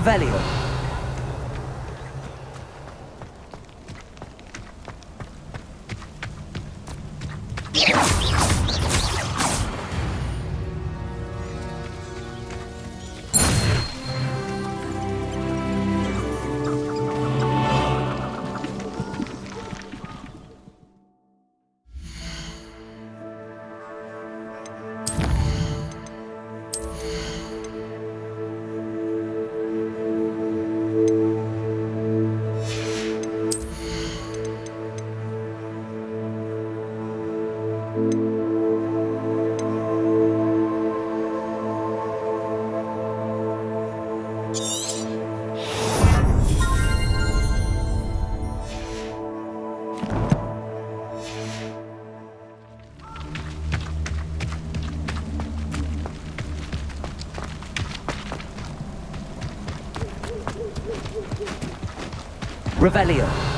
Revelio. Revelio.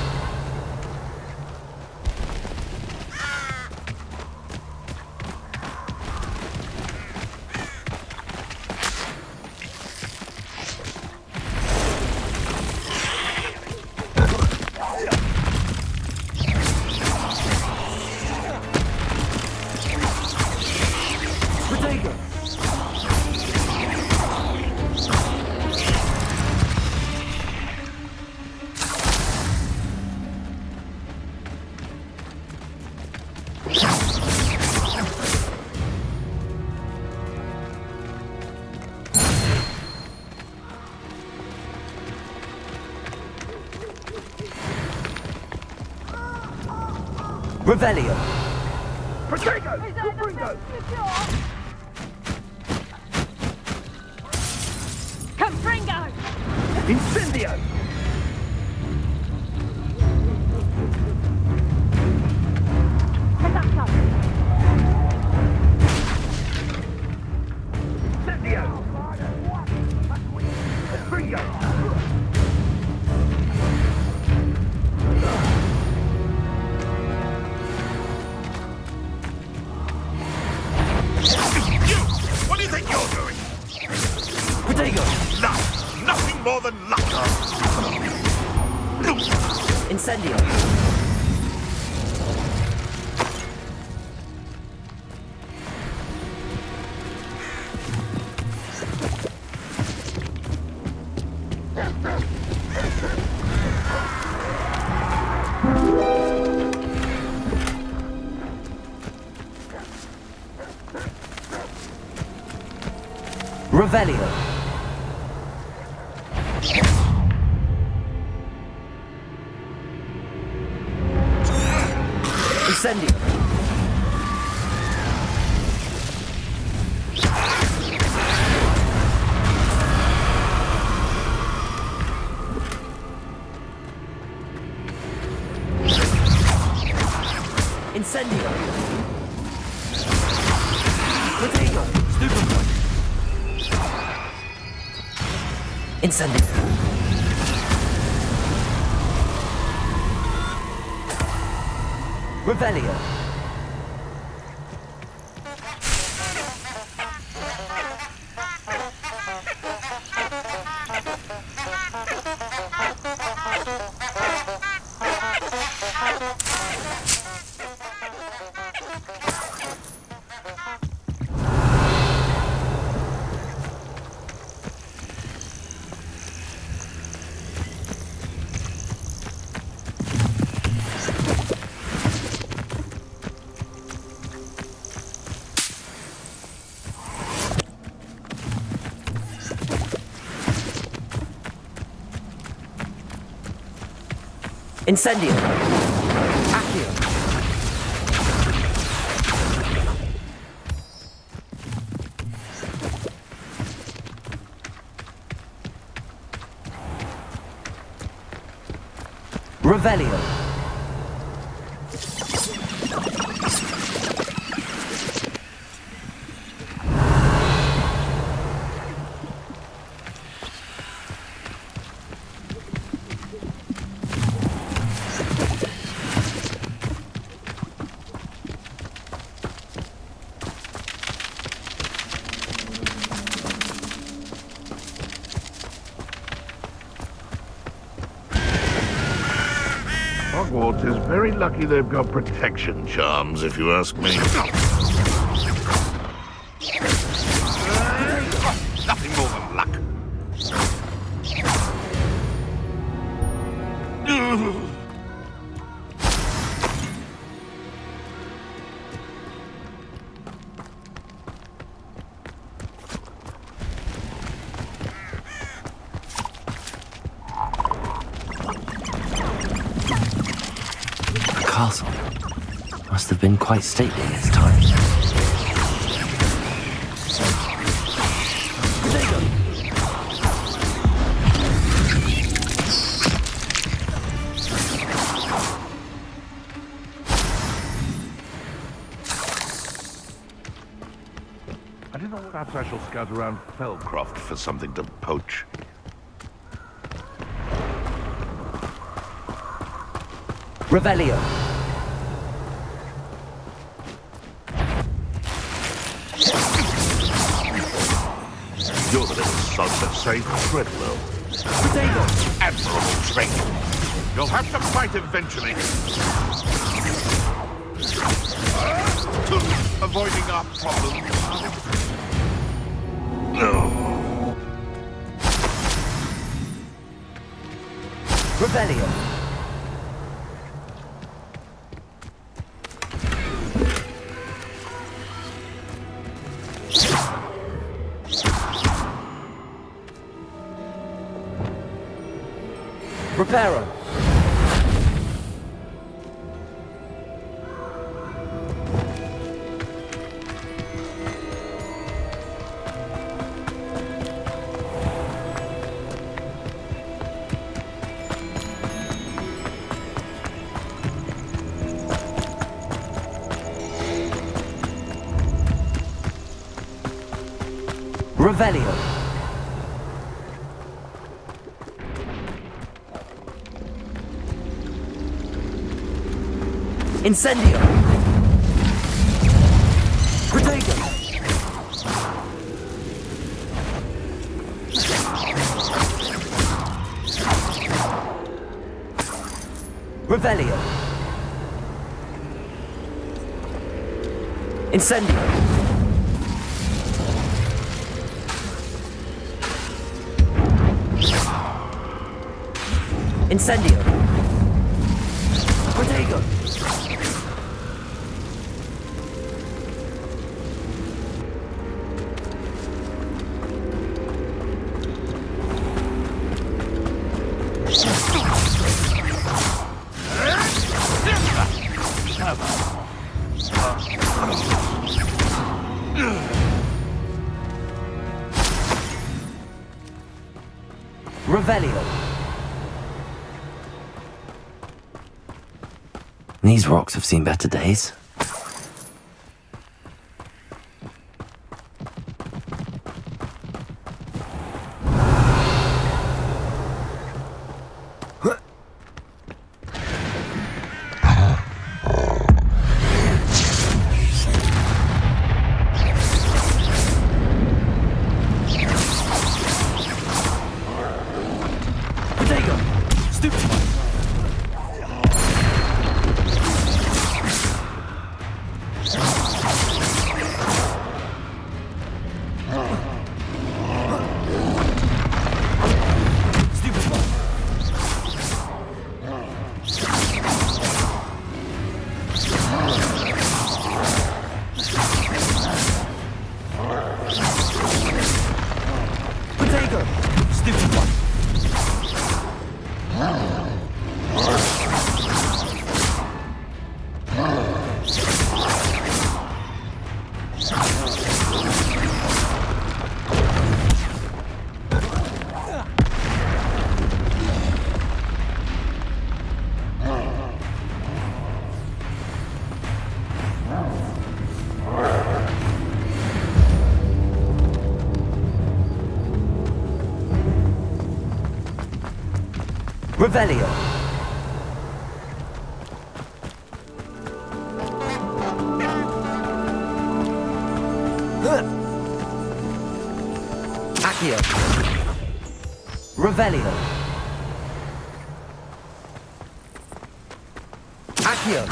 Revelio. Protego! Confringo! Confringo! Incendio! Reducto! Incendio! Confringo! What do you think you're doing? Protego. Luck! Nothing more than luck! Incendio. Revelio. Incendio. Incendio. Protego. Stupefy. Incendio. Revelio. Incendio. Accio. Revelio. Hogwarts is very lucky they've got protection charms, if you ask me. Nothing more than luck. The castle must have been quite stately in its time. I don't know, perhaps I shall scout around Felcroft for something to poach. Revelio. You're the little sod that saved Treadwell. Potato. Admirable trick. You'll have to fight eventually. Avoiding our problems. No. Revelio. Reparo. Revelio. Incendio. Protego. Revelio. Incendio. Incendio. Protego. Revelio. These rocks have seen better days. Potato! Stupid one! Revelio. Accio. Revelio. Accio.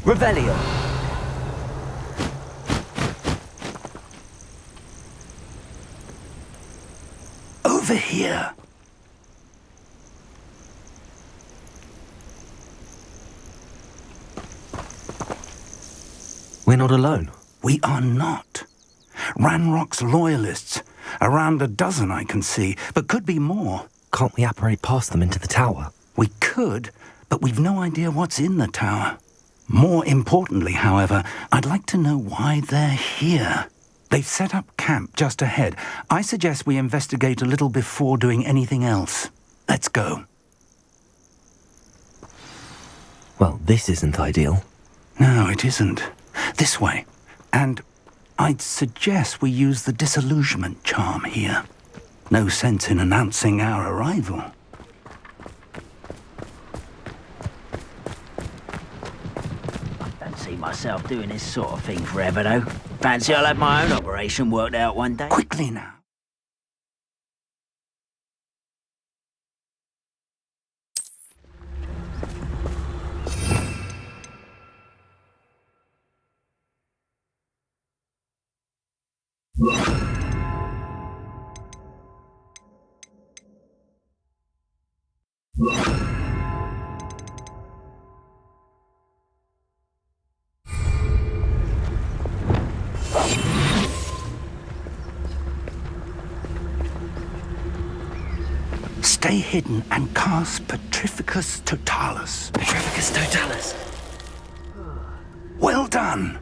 Revelio. Over here. We're not alone. We are not. Ranrock's loyalists. Around a dozen I can see, but could be more. Can't we apparate past them into the tower? We could, but we've no idea what's in the tower. More importantly, however, I'd like to know why they're here. They've set up camp just ahead. I suggest we investigate a little before doing anything else. Let's go. Well, this isn't ideal. No, it isn't. This way. And I'd suggest we use the disillusionment charm here. No sense in announcing our arrival. Don't see myself doing this sort of thing forever, though. Fancy I'll have my own operation worked out one day. Quickly now. Stay hidden and cast Petrificus Totalis. Petrificus Totalis. Well done.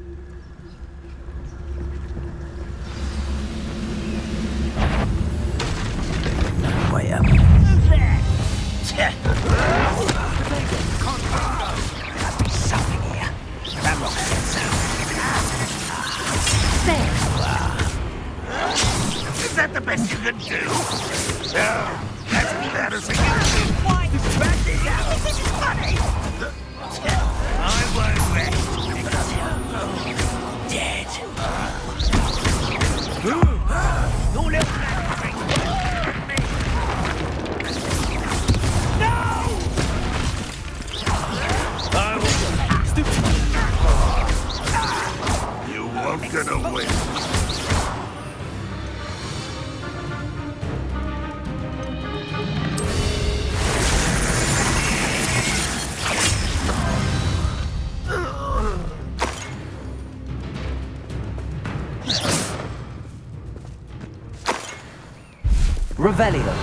Wait up. Who's there? Must be something here. Ramrock gets out. Is that the best you can do? No, that's embarrassing. Why? Back this out. This is funny. I won't rest. Dead. No little You won't get away. Revelio.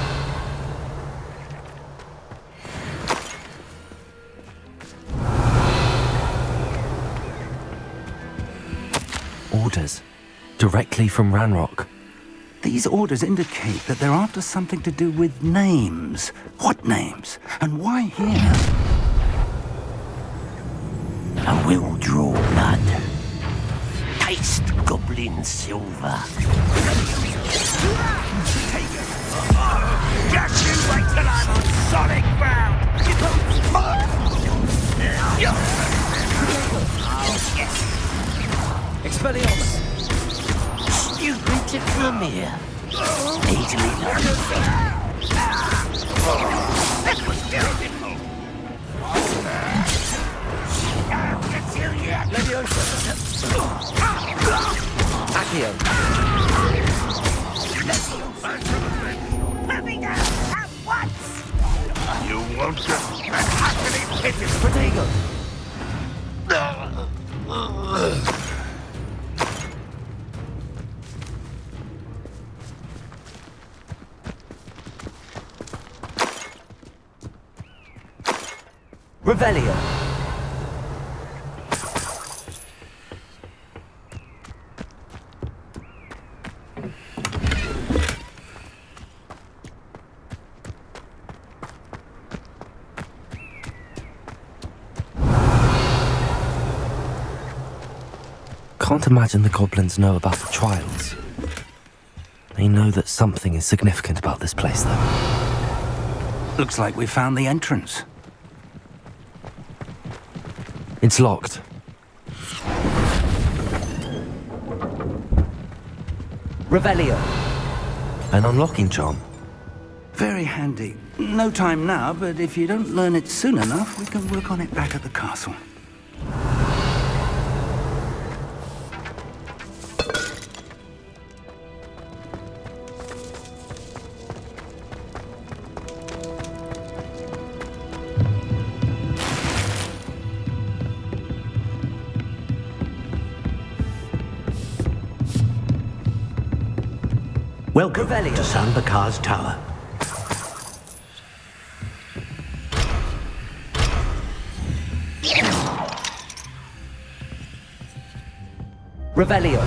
Orders. Directly from Ranrock. These orders indicate that they're after something to do with names. What names? And why here? I will draw blood. Taste goblin silver. Just you wait till I'm on solid ground! Expelliarmus. Stupid to come here. Easily learned. That was beautiful! Until yet! Leviosa. Accio. Put me down at once! You won't get Utterly pitiful! Protego. Revelio. Can't imagine the goblins know about the trials. They know that something is significant about this place, though. Looks like we found the entrance. It's locked. Revelio. An unlocking charm. Very handy. No time now, but if you don't learn it soon enough, we can work on it back at the castle. Welcome to San Bakar's Tower. Revelio.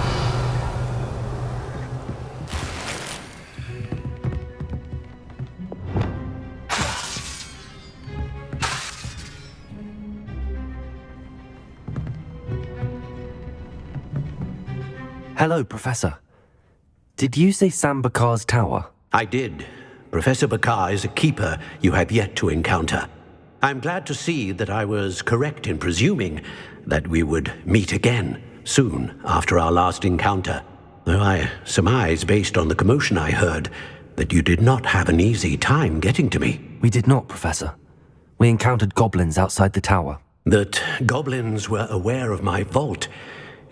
Hello, Professor. Did you say Sam Bakar's tower? I did. Professor Bakar is a keeper you have yet to encounter. I'm glad to see that I was correct in presuming that we would meet again soon after our last encounter, though I surmise, based on the commotion I heard, that you did not have an easy time getting to me. We did not, Professor. We encountered goblins outside the tower. That goblins were aware of my vault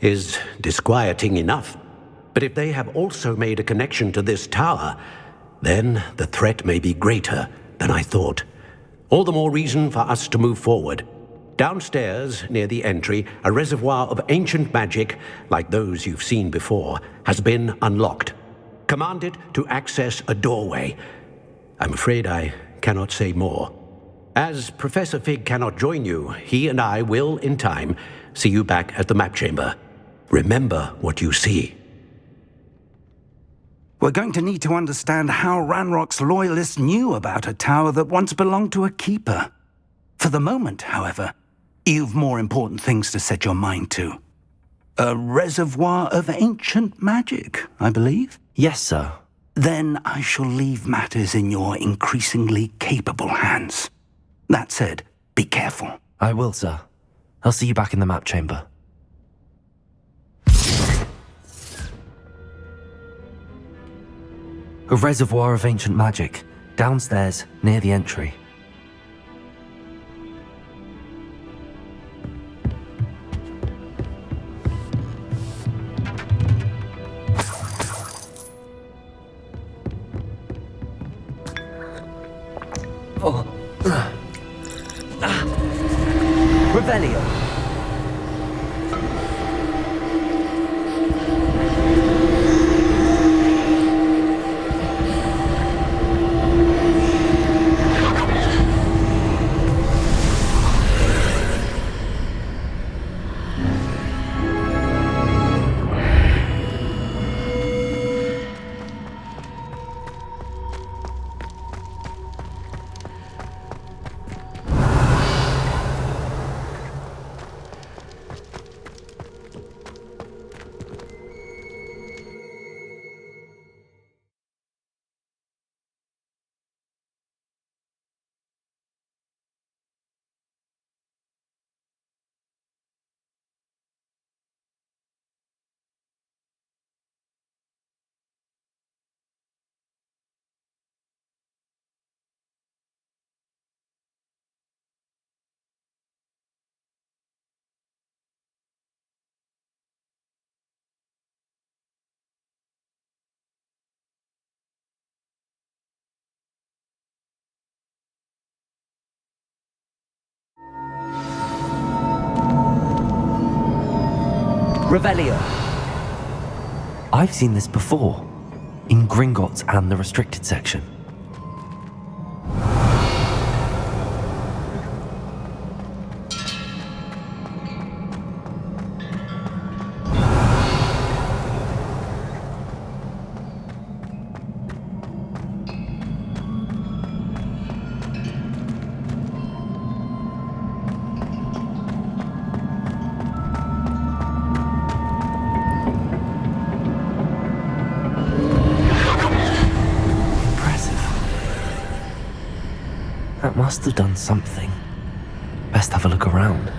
is disquieting enough. But if they have also made a connection to this tower, then the threat may be greater than I thought. All the more reason for us to move forward. Downstairs, near the entry, a reservoir of ancient magic, like those you've seen before, has been unlocked. Command it to access a doorway. I'm afraid I cannot say more. As Professor Fig cannot join you, he and I will, in time, see you back at the map chamber. Remember what you see. We're going to need to understand how Ranrock's loyalists knew about a tower that once belonged to a keeper. For the moment, however, you've more important things to set your mind to. A reservoir of ancient magic, I believe? Yes, sir. Then I shall leave matters in your increasingly capable hands. That said, be careful. I will, sir. I'll see you back in the map chamber. A reservoir of ancient magic, downstairs, near the entry. Revelio. Revelio. I've seen this before, in Gringotts and the restricted section. must have done something. Best have a look around.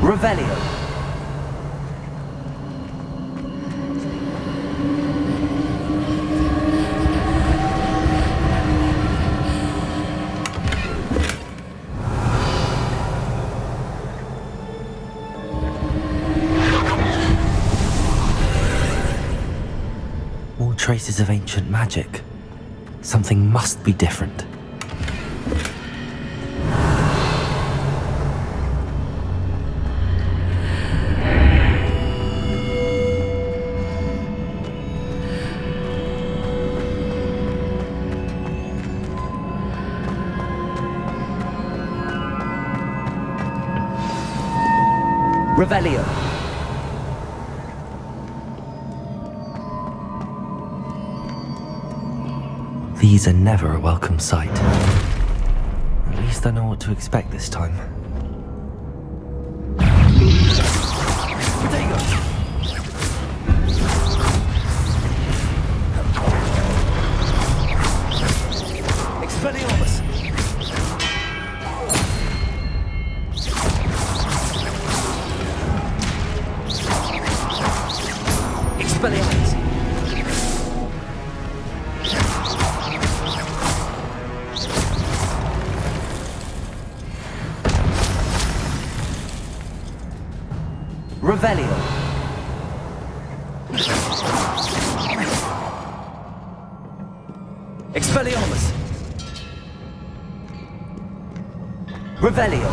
Revelio. More traces of ancient magic. Something must be different. Revelio. These are never a welcome sight. At least I know what to expect this time. Expelliarmus! Expelliarmus! Revelio. Expelliarmus. Revelio.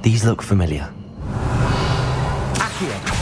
These look familiar. Accio.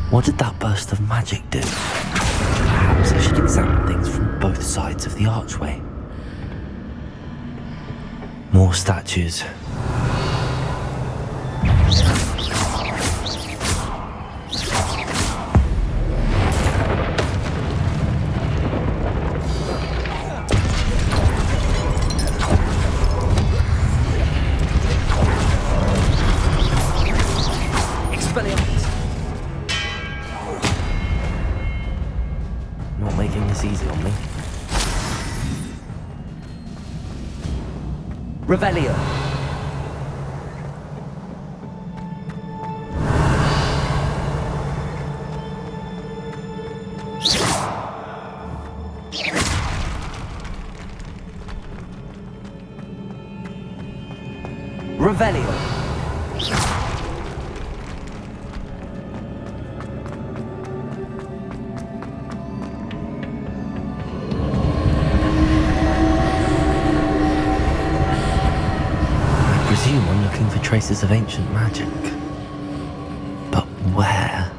What did that burst of magic do? Perhaps I should examine things from both sides of the archway. More statues. Expelliarmus. Not making this easy on me. Revelio. Revelio. I presume I'm looking for traces of ancient magic. But where?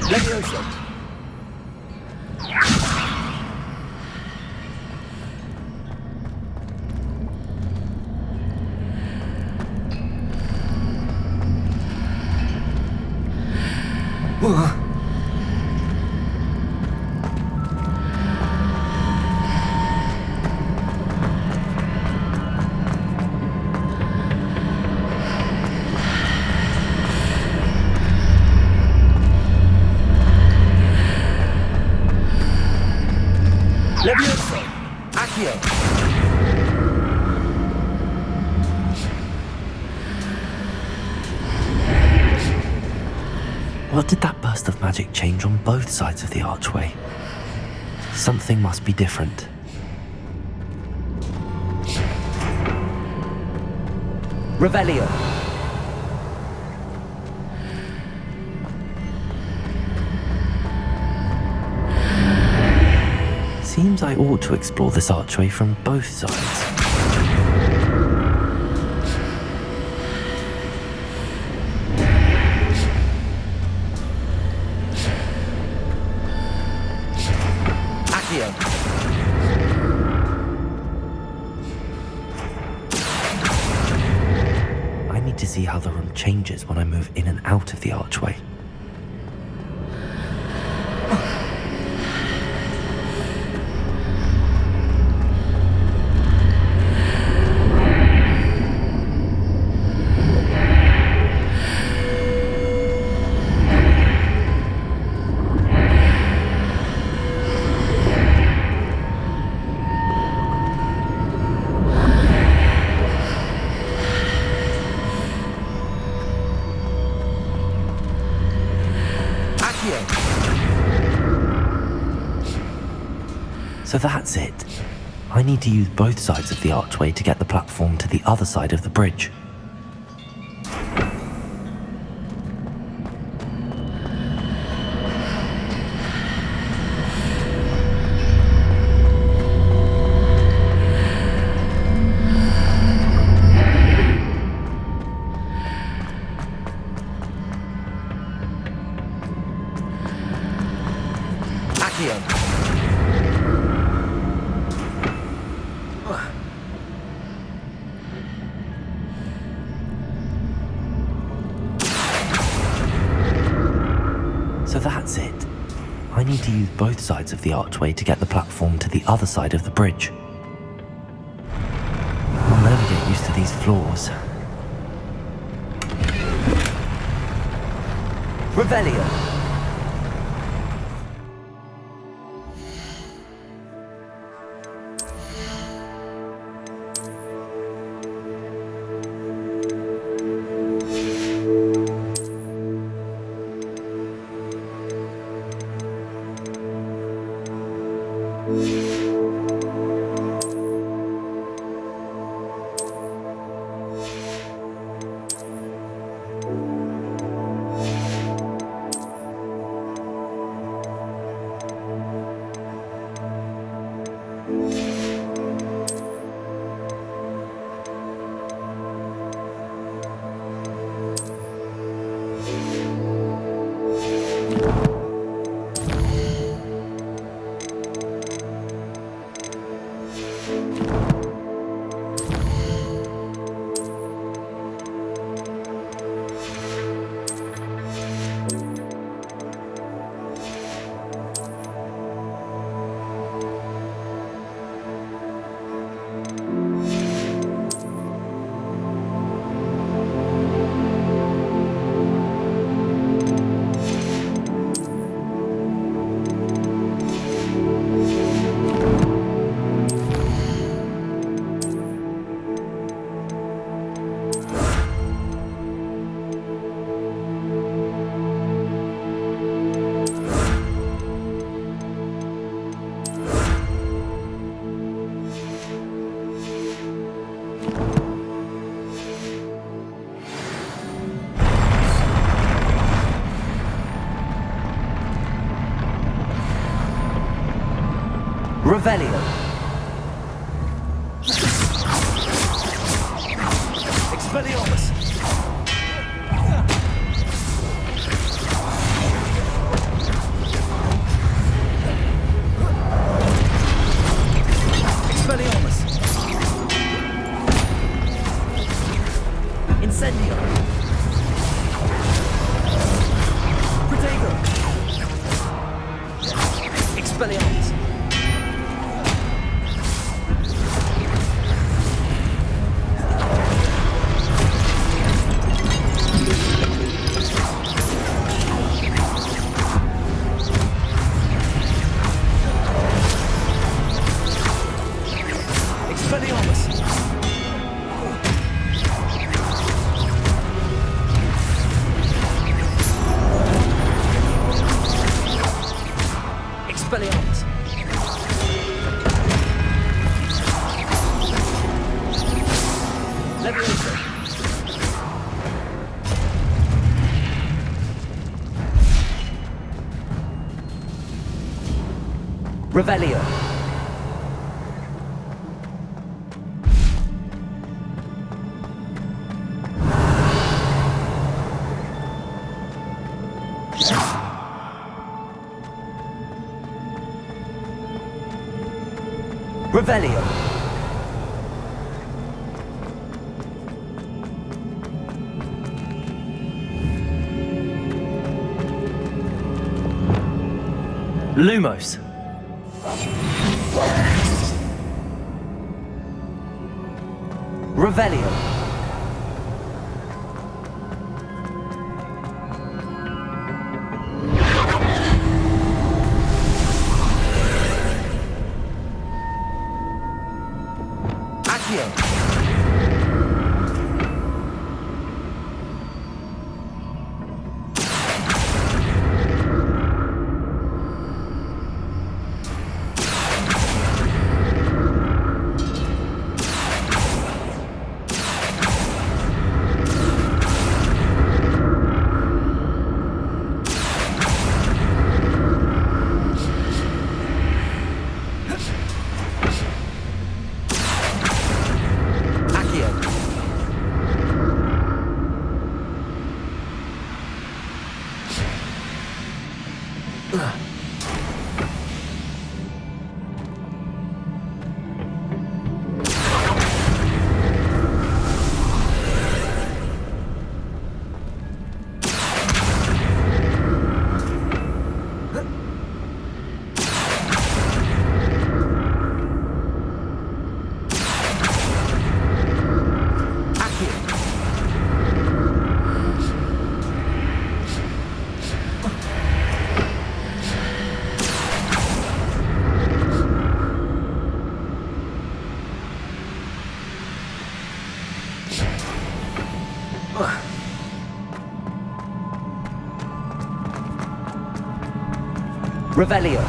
Levioso. Levioso. Accio. What did that burst of magic change on both sides of the archway? Something must be different. Revelio. Seems I ought to explore this archway from both sides. I need to see how the room changes when I move in and out of the archway. So that's it. I need to use both sides of the archway to get the platform to the other side of the bridge. So that's it. I need to use both sides of the archway to get the platform to the other side of the bridge. I'll never get used to these floors. Revelio. Revelio. Expelliarmus. Expelliarmus. Incendio. Protego. Expelliarmus. Expelliarmus. Expelliarmus. Levioso. Revelio. Revelio. Lumos. Revelio. Accio. Accio. Revelio.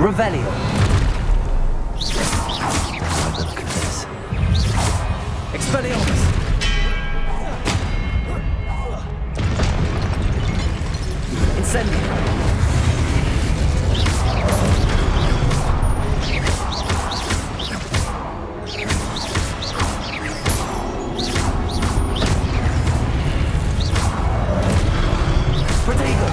Revelio. Look at this. Expelliarmus. Incendio. Protego.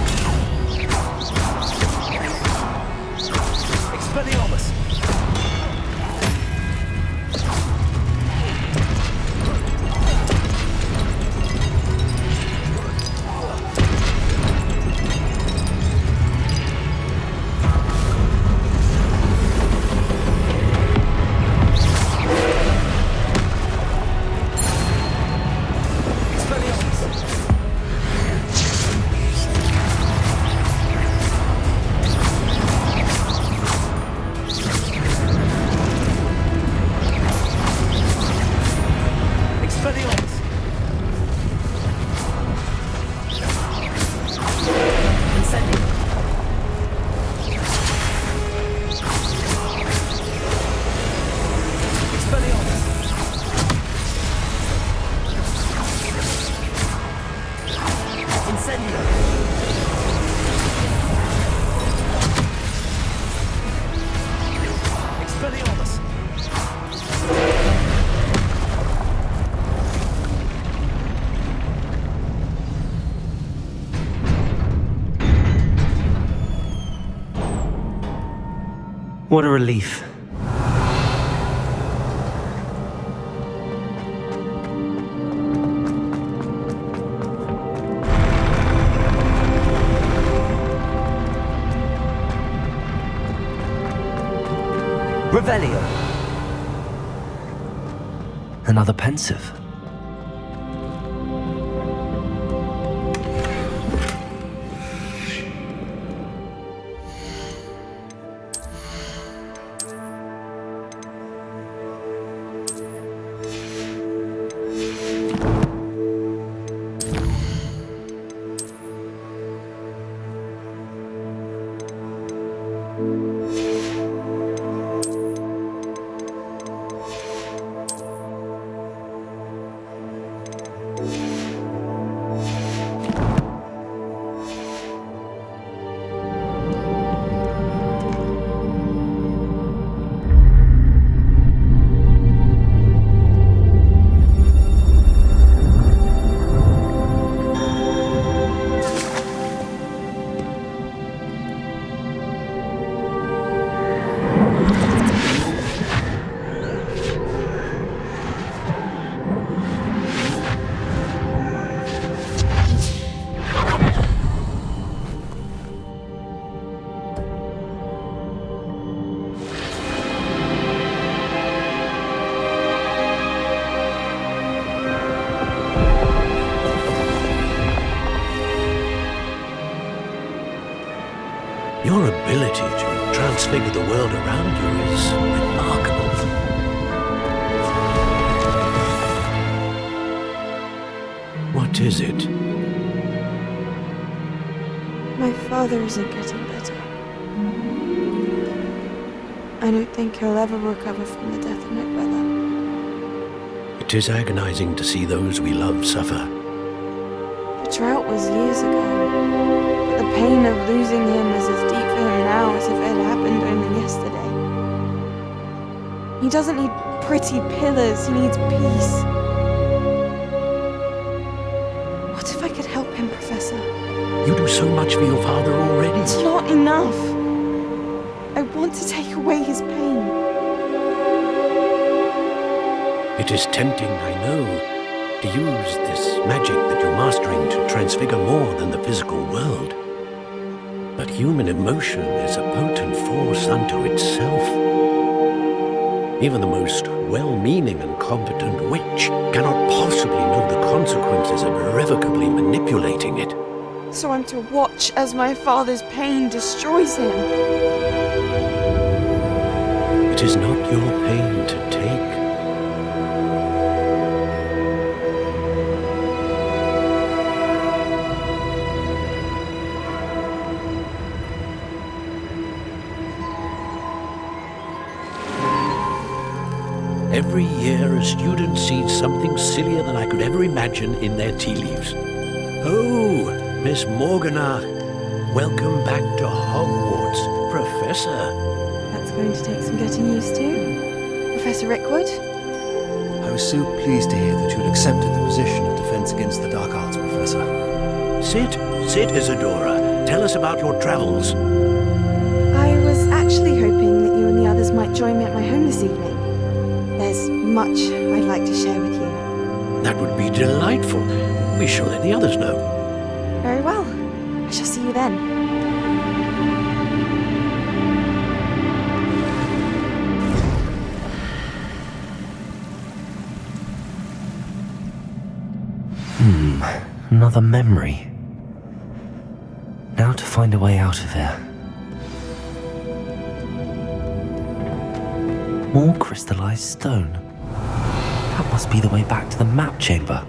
What a relief. Revelio. Another pensive. Your ability to transfigure the world around you is remarkable. What is it? My father isn't getting better. I don't think he'll ever recover from the death of my brother. It is agonizing to see those we love suffer. The drought was years ago, but the pain of losing him is as deep for him now as if it had happened only yesterday. He doesn't need pretty pillars, he needs peace. What if I could help him, Professor? You do so much for your father already. It's not enough. I want to take away his pain. It is tempting, I know, to use this magic that you're mastering to transfigure more than the physical world. But human emotion is a potent force unto itself. Even the most well-meaning and competent witch cannot possibly know the consequences of irrevocably manipulating it. So I'm to watch as my father's pain destroys him. It is not your pain to take. Every year, a student sees something sillier than I could ever imagine in their tea leaves. Oh, Miss Morganach, welcome back to Hogwarts, Professor. That's going to take some getting used to. Professor Rickwood? I was so pleased to hear that you had accepted the position of Defense Against the Dark Arts, Professor. Sit, Isadora. Tell us about your travels. I was actually hoping that you and the others might join me at my home this evening. There's much I'd like to share with you. That would be delightful. We shall let the others know. Very well. I shall see you then. Another memory. Now to find a way out of here. More crystallized stone. That must be the way back to the map chamber.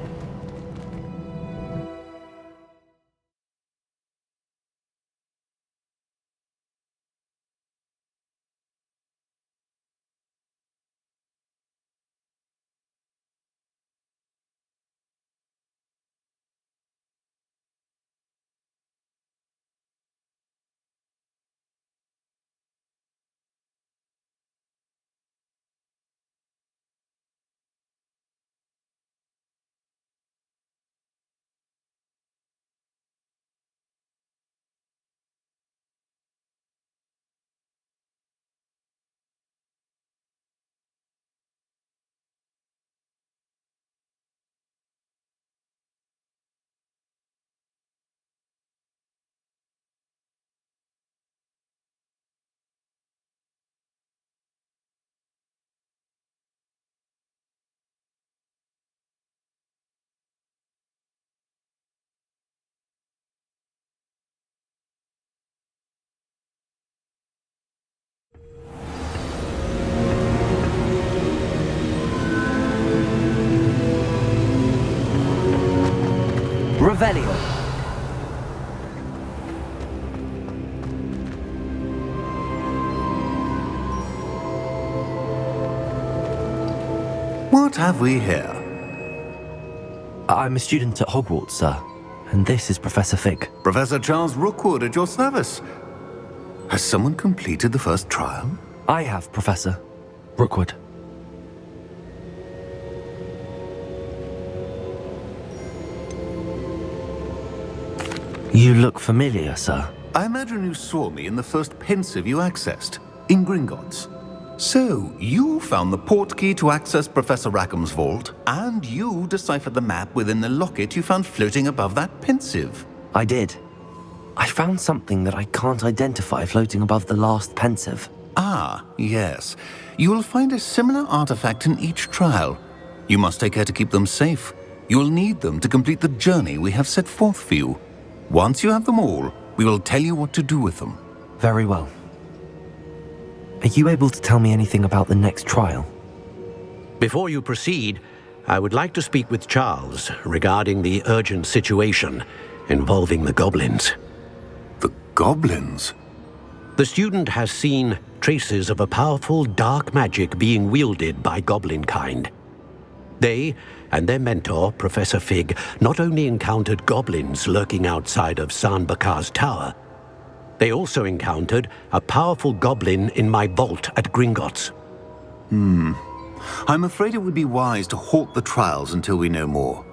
Revelio. What have we here? I'm a student at Hogwarts, sir. And this is Professor Fig. Professor Charles Rookwood at your service. Has someone completed the first trial? I have, Professor Rookwood. You look familiar, sir. I imagine you saw me in the first pensive you accessed, in Gringotts. So, you found the portkey to access Professor Rackham's vault, and you deciphered the map within the locket you found floating above that pensive. I did. I found something that I can't identify floating above the last pensive. Ah, yes. You will find a similar artifact in each trial. You must take care to keep them safe. You will need them to complete the journey we have set forth for you. Once you have them all, we will tell you what to do with them. Very well. Are you able to tell me anything about the next trial? Before you proceed, I would like to speak with Charles regarding the urgent situation involving the goblins. The goblins? The student has seen traces of a powerful dark magic being wielded by goblin kind. They and their mentor, Professor Fig, not only encountered goblins lurking outside of San Bakar's tower, they also encountered a powerful goblin in my vault at Gringotts. I'm afraid it would be wise to halt the trials until we know more.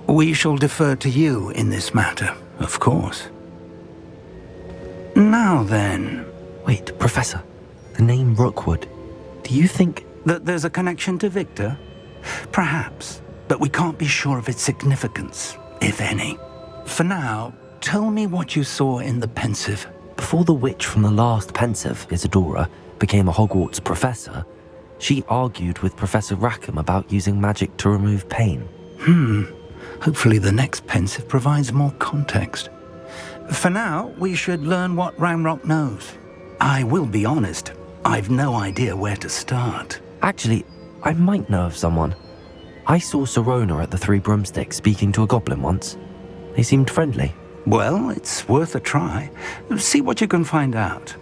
We shall defer to you in this matter, of course. Now then... Wait, Professor. The name Rookwood. Do you think... that there's a connection to Victor? Perhaps, but we can't be sure of its significance, if any. For now, tell me what you saw in the pensive. Before the witch from the last pensive, Isadora, became a Hogwarts professor, she argued with Professor Rackham about using magic to remove pain. Hopefully the next pensive provides more context. For now, we should learn what Ramrock knows. I will be honest, I've no idea where to start. Actually, I might know of someone. I saw Serona at the Three Broomsticks speaking to a goblin once. They seemed friendly. Well, it's worth a try. See what you can find out.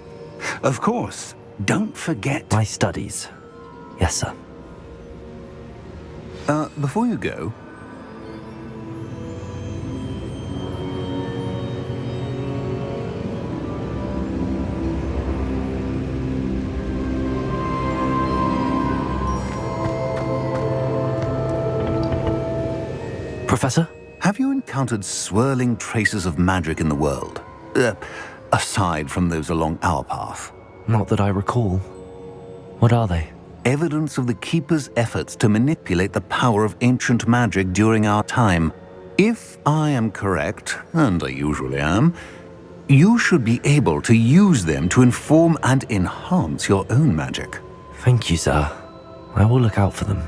Of course, don't forget... My studies. Yes, sir. Before you go... Professor? Have you encountered swirling traces of magic in the world? Aside from those along our path? Not that I recall. What are they? Evidence of the Keeper's efforts to manipulate the power of ancient magic during our time. If I am correct, and I usually am, you should be able to use them to inform and enhance your own magic. Thank you, sir. I will look out for them.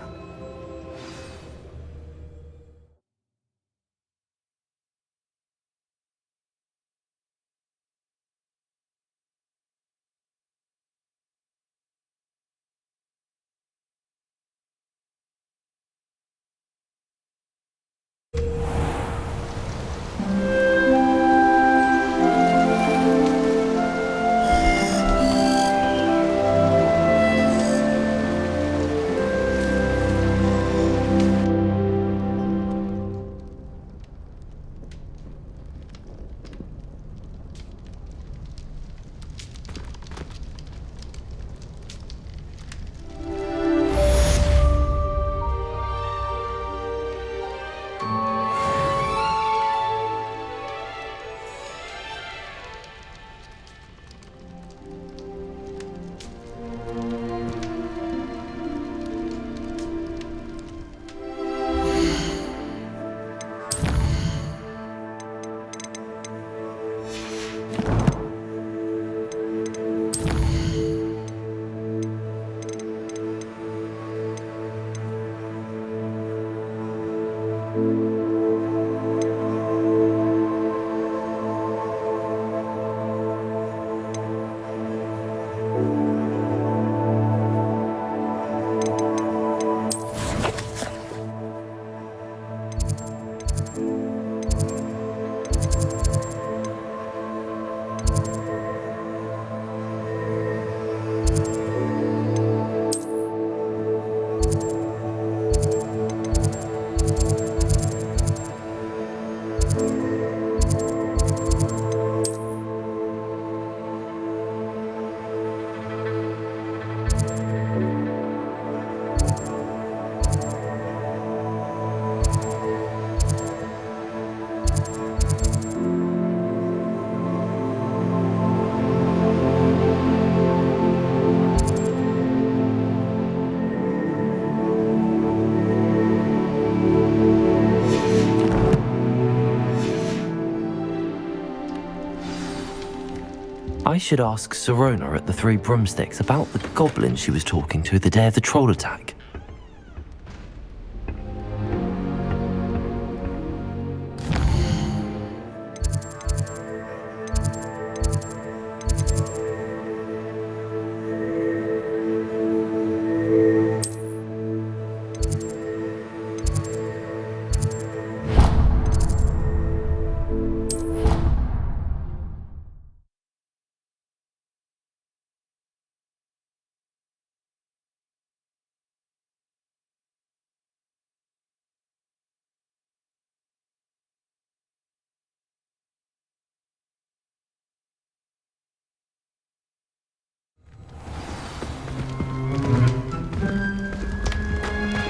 I should ask Sirona at the Three Broomsticks about the goblin she was talking to the day of the troll attack.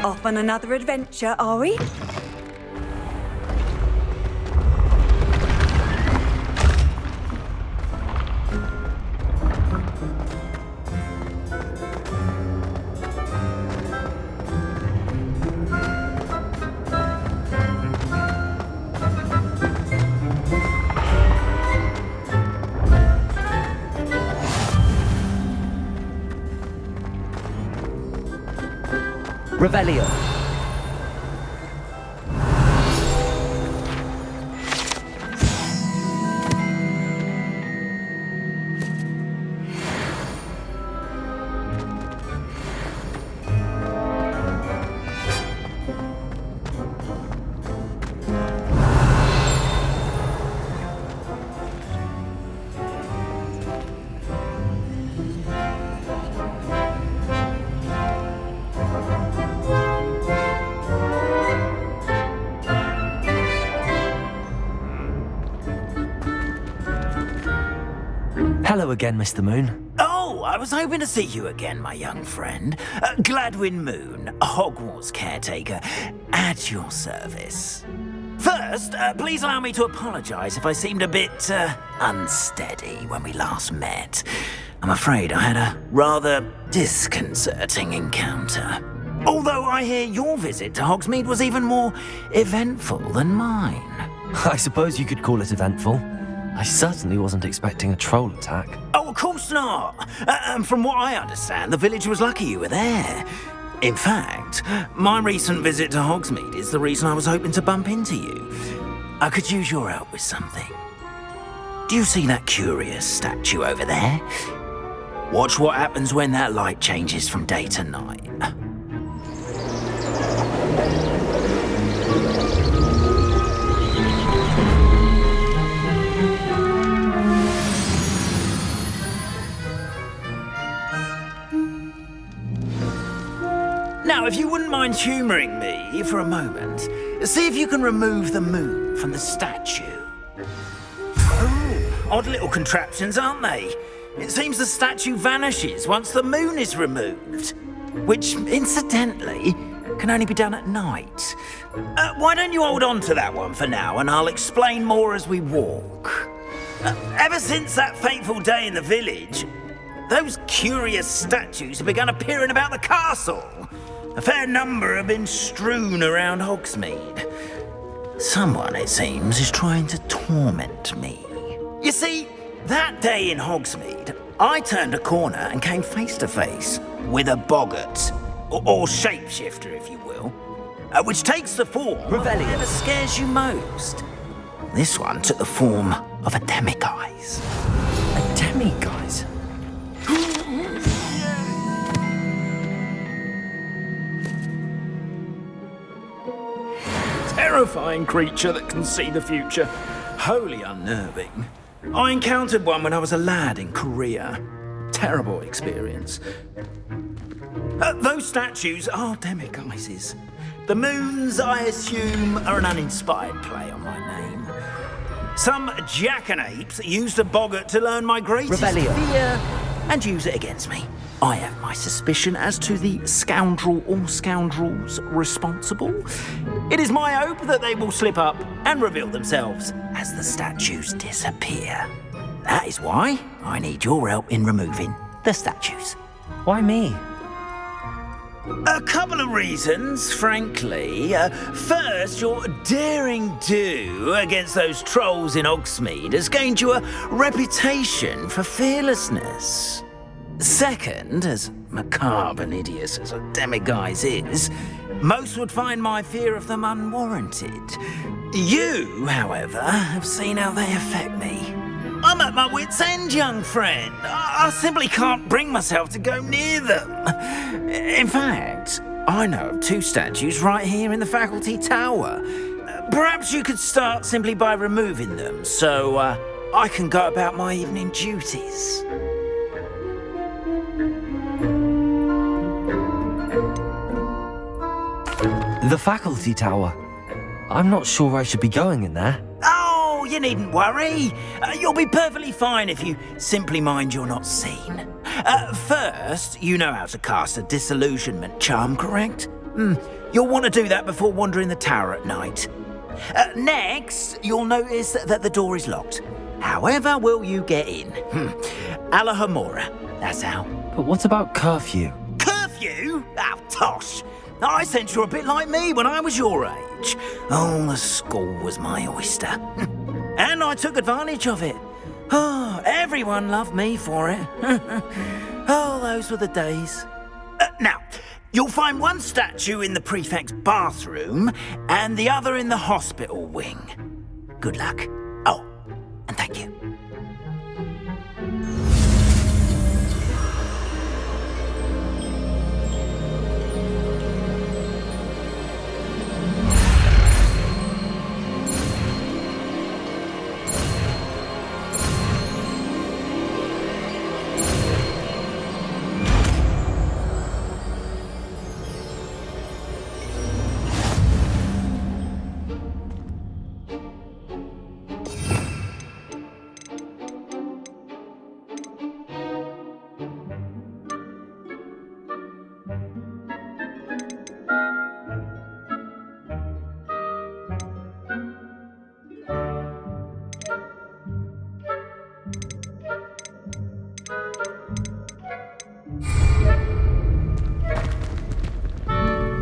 Off on another adventure, are we? Revelio. Hello again, Mr. Moon. Oh, I was hoping to see you again, my young friend. Gladwin Moon, Hogwarts caretaker, at your service. First, please allow me to apologise if I seemed a bit unsteady when we last met. I'm afraid I had a rather disconcerting encounter. Although I hear your visit to Hogsmeade was even more eventful than mine. I suppose you could call it eventful. I certainly wasn't expecting a troll attack. Oh, of course not. From what I understand, the village was lucky you were there. In fact, my recent visit to Hogsmeade is the reason I was hoping to bump into you. I could use your help with something. Do you see that curious statue over there? Watch what happens when that light changes from day to night. Now, if you wouldn't mind humouring me for a moment, see if you can remove the moon from the statue. Oh, odd little contraptions, aren't they? It seems the statue vanishes once the moon is removed, which, incidentally, can only be done at night. Why don't you hold on to that one for now, and I'll explain more as we walk. Ever since that fateful day in the village, those curious statues have begun appearing about the castle. A fair number have been strewn around Hogsmeade. Someone, it seems, is trying to torment me. You see, that day in Hogsmeade, I turned a corner and came face to face with a boggart, or shapeshifter, if you will, which takes the form of whatever scares you most. This one took the form of a demiguise. A demiguise? Terrifying creature that can see the future. Wholly unnerving. I encountered one when I was a lad in Korea. Terrible experience. Those statues are demiguises. The moons, I assume, are an uninspired play on my name. Some jackanapes used a boggart to learn my greatest fear and use it against me. I have my suspicion as to the scoundrel or scoundrels responsible. It is my hope that they will slip up and reveal themselves as the statues disappear. That is why I need your help in removing the statues. Why me? A couple of reasons, frankly. First, your daring do against those trolls in Hogsmeade has gained you a reputation for fearlessness. Second, as macabre and hideous as a demiguise is, most would find my fear of them unwarranted. You, however, have seen how they affect me. I'm at my wit's end, young friend. I simply can't bring myself to go near them. In fact, I know of 2 statues right here in the faculty tower. Perhaps you could start simply by removing them, so I can go about my evening duties. The faculty tower. I'm not sure I should be going in there. Oh, you needn't worry. You'll be perfectly fine if you simply mind you're not seen. First, you know how to cast a disillusionment charm, correct? You'll want to do that before wandering the tower at night. Next, you'll notice that the door is locked. However will you get in? Alahomora, that's how. But what about curfew? Curfew? Oh, tosh. I sense you're a bit like me when I was your age. Oh, the school was my oyster. And I took advantage of it. Oh, everyone loved me for it. Oh, those were the days. Now, you'll find one statue in the prefect's bathroom and the other in the hospital wing. Good luck. Oh, and thank you.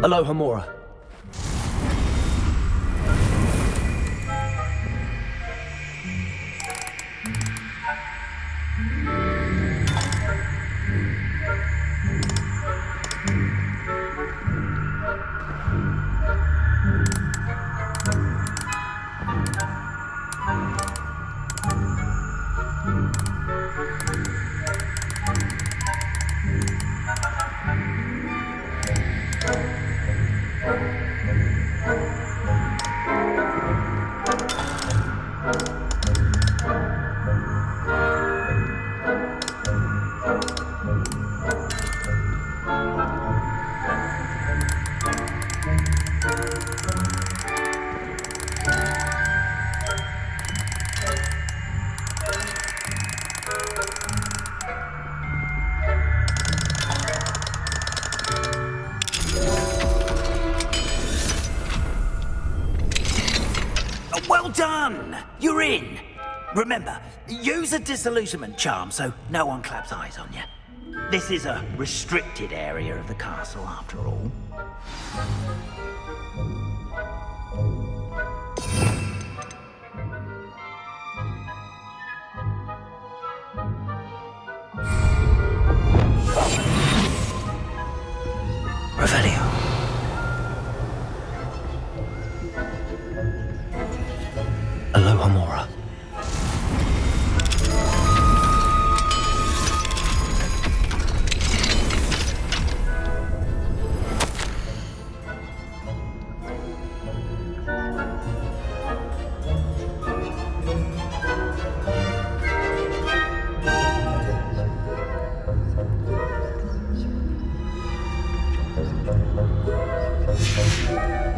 Alahomora. Well done! You're in! Remember, use a disillusionment charm so no one claps eyes on you. This is a restricted area of the castle, after all. Revelio. Alahomora.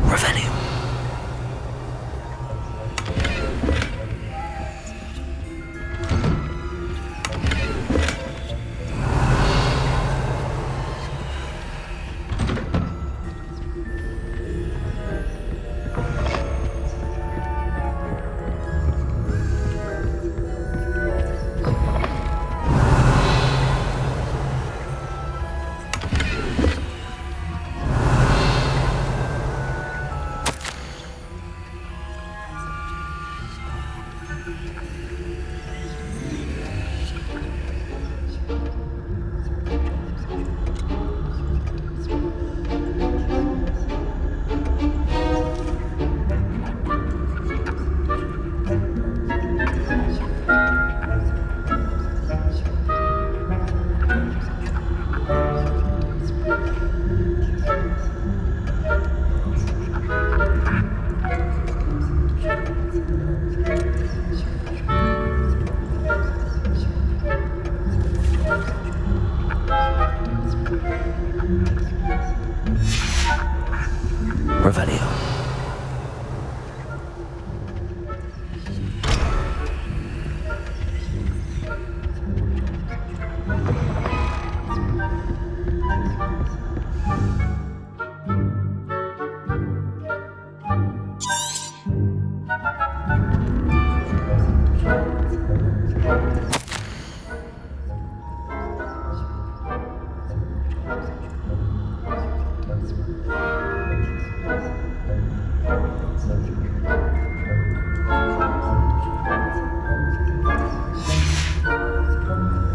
Revelio. Revelio.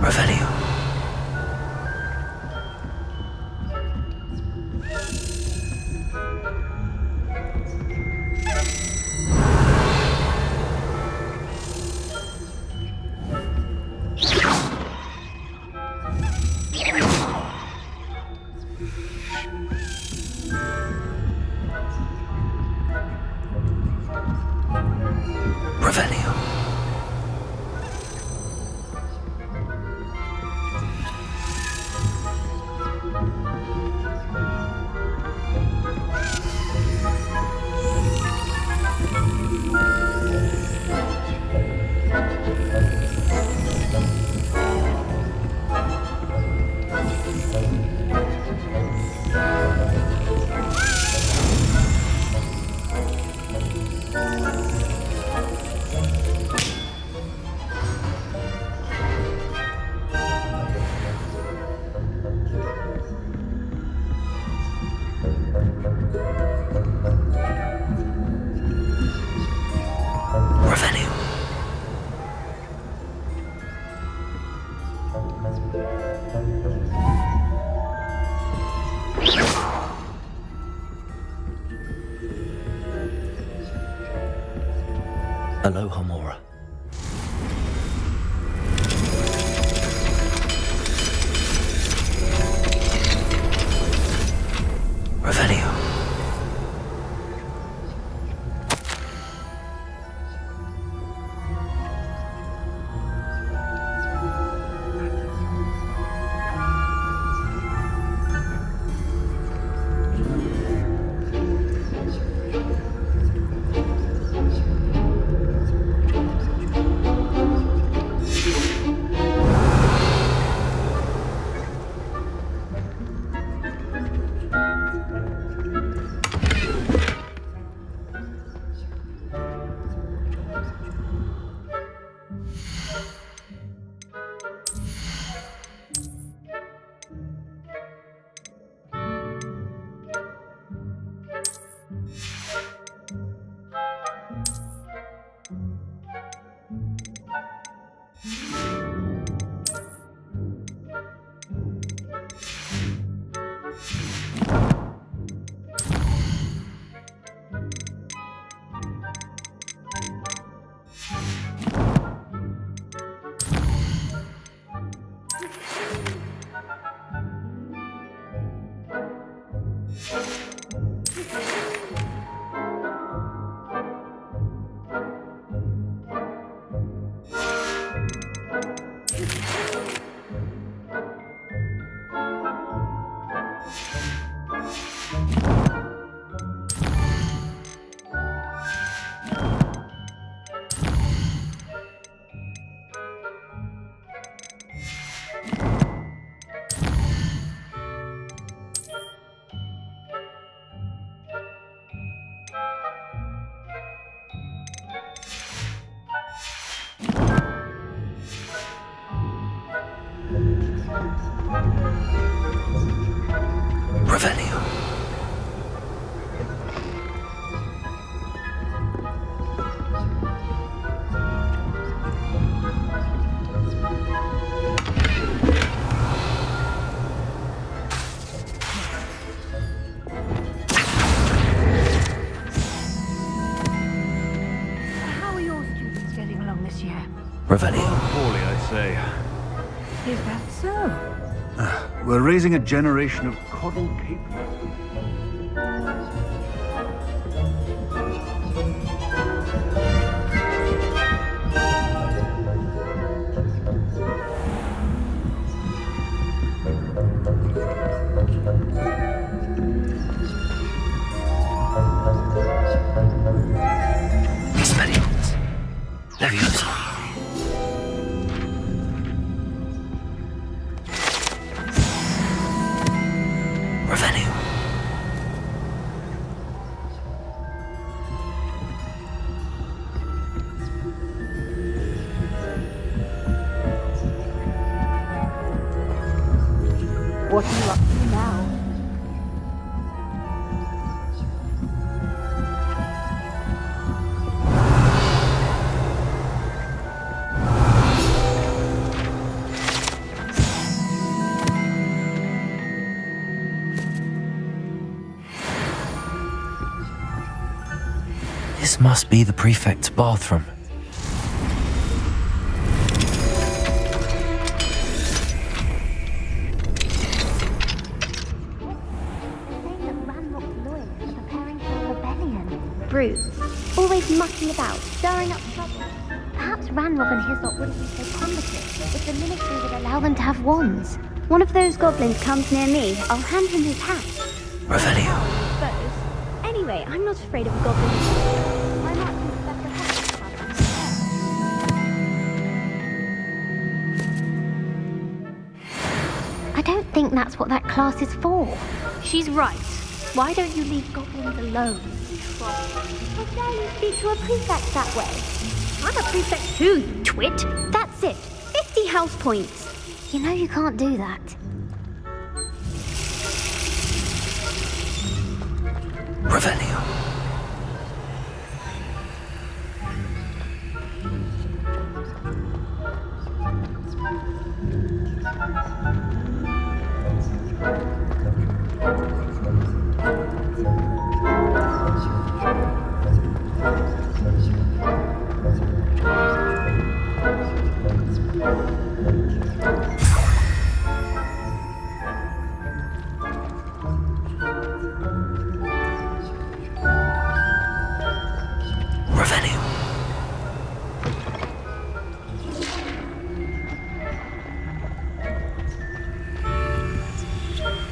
Revelio. Revelio. Revelio. Aloha Mora. Revelio. Revelio. How are your students getting along this year? Revelio. Poorly, I say. Is that so? We're raising a generation of coddled people. Leviosa. Revelio. What are you up to now? This must be the prefect's bathroom. Brute. Always mucking about, stirring up trouble. Perhaps Ranrock and Hyssop wouldn't be so combative if the ministry would allow them to have wands. One of those goblins comes near me, I'll hand him his hat. Revelio. I suppose. Anyway, I'm not afraid of goblins. I might be better I don't think that's what that class is for. She's right. Why don't you leave goblins alone? How dare you speak to a prefect that way? I'm a prefect too, you twit. That's it. 50 house points. You know you can't do that. Revelio.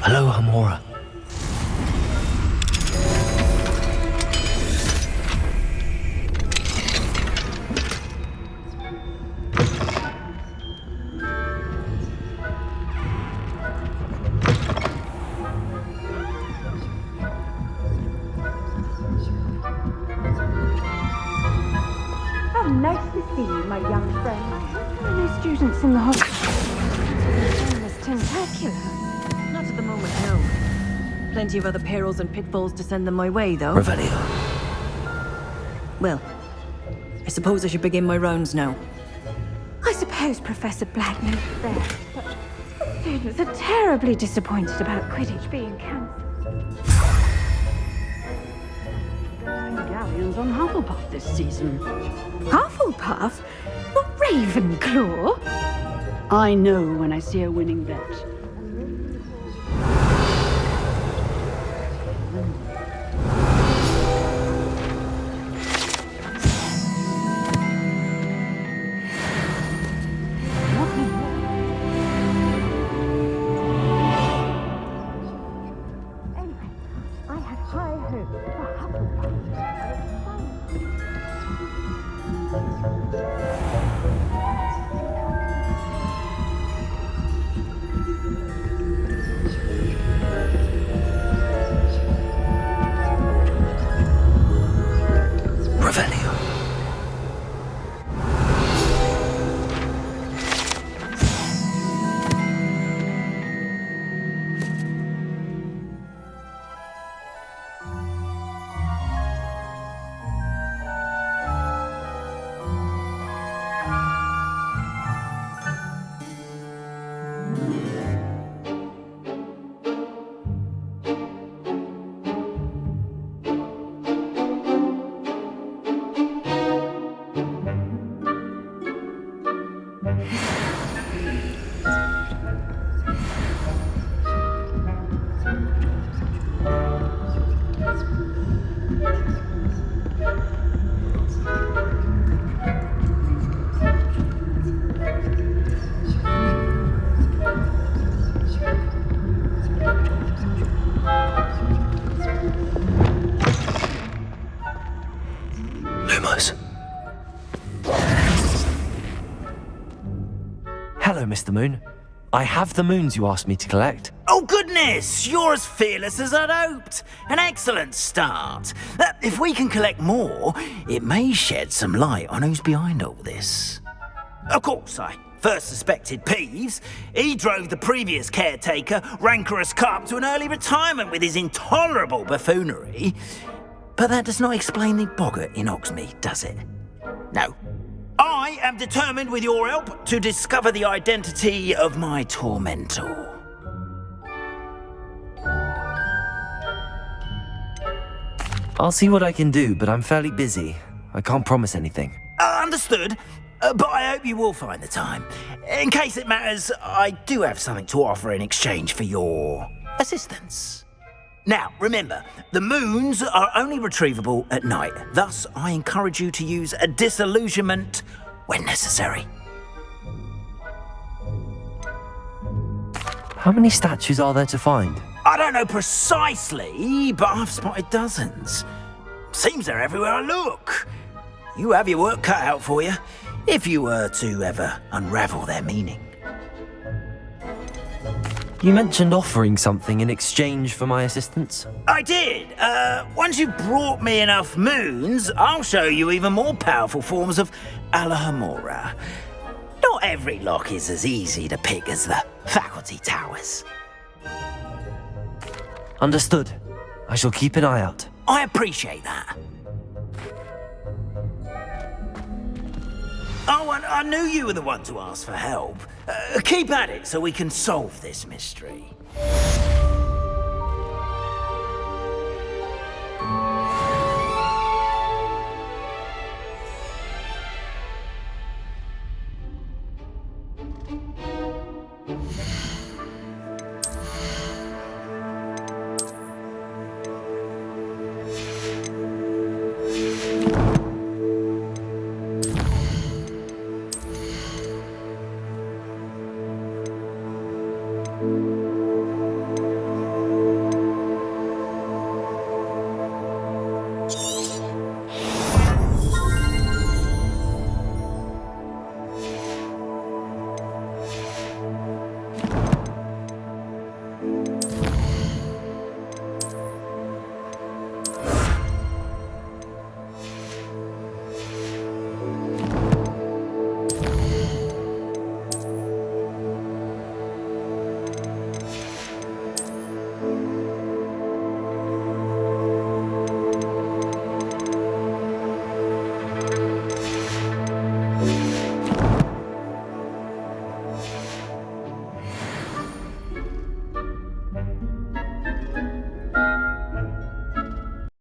Hello, Hamora. How nice to see you, my young friend. There are no students in the hospital. It's tentacular. Not at the moment, no. Plenty of other perils and pitfalls to send them my way, though. Revelio. Well, I suppose I should begin my rounds now. I suppose Professor Black knows best, but the students are terribly disappointed about Quidditch being cancelled. Galleons on Hufflepuff this season. Hufflepuff? Not Ravenclaw? I know when I see a winning bet. Hello, Mr. Moon. I have the moons you asked me to collect. Oh, goodness! You're as fearless as I'd hoped. An excellent start. If we can collect more, it may shed some light on who's behind all this. Of course, I first suspected Peeves. He drove the previous caretaker, Rancorous Carp, to an early retirement with his intolerable buffoonery. But that does not explain the boggart in Hogsmeade, does it? No. I am determined, with your help, to discover the identity of my tormentor. I'll see what I can do, but I'm fairly busy. I can't promise anything. Understood. But I hope you will find the time. In case it matters, I do have something to offer in exchange for your assistance. Now, remember, the moons are only retrievable at night. Thus, I encourage you to use a disillusionment when necessary. How many statues are there to find? I don't know precisely, but I've spotted dozens. Seems they're everywhere I look. You have your work cut out for you, if you were to ever unravel their meaning. You mentioned offering something in exchange for my assistance? I did. Once you've brought me enough moons, I'll show you even more powerful forms of Alohomora. Not every lock is as easy to pick as the faculty towers. Understood. I shall keep an eye out. I appreciate that. Oh, and I knew you were the one to ask for help. Keep at it so we can solve this mystery.